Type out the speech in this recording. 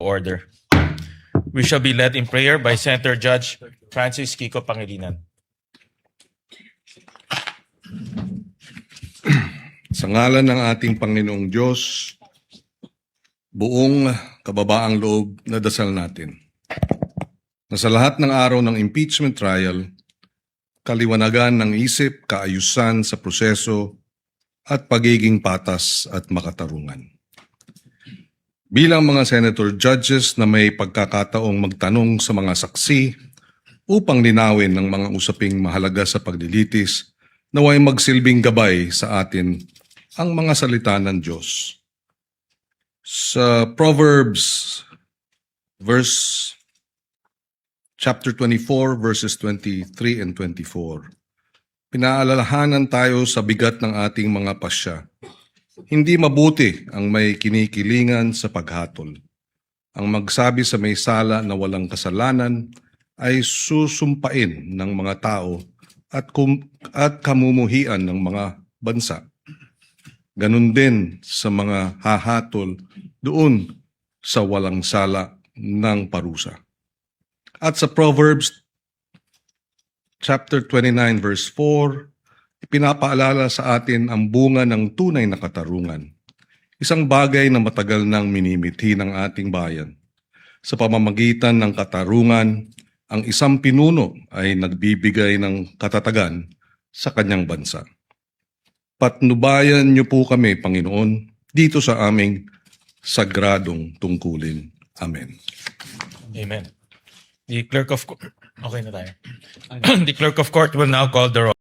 Order. We shall be led in prayer by Senator Judge Francis Kiko Pangilinan. Sa ngalan ng ating Panginoong Diyos, buong kababaang loob na dasal natin, na sa lahat ng araw ng impeachment trial, kaliwanagan ng isip, kaayusan sa proseso, at pagiging patas at makatarungan. Bilang mga senator judges na may pagkakataong magtanong sa mga saksi upang linawin ng mga usaping mahalaga sa paglilitis, naway magsilbing gabay sa atin ang mga salita ng Diyos. Sa Proverbs chapter 24 verses 23 and 24, pinaalalahanan tayo sa bigat ng ating mga pasya. Hindi mabuti ang may kinikilingan sa paghatol. Ang magsabi sa may sala na walang kasalanan ay susumpain ng mga tao at kamumuhian ng mga bansa. Ganun din sa mga hahatol doon sa walang sala ng parusa. At sa Proverbs chapter 29 verse 4, pinapaalala sa atin ang bunga ng tunay na katarungan. Isang bagay na matagal nang minimithi ng ating bayan. Sa pamamagitan ng katarungan, ang isang pinuno ay nagbibigay ng katatagan sa kanyang bansa. Patnubayan niyo po kami, Panginoon, dito sa aming sagradong tungkulin. Amen. Amen. The clerk of court will now call the roll.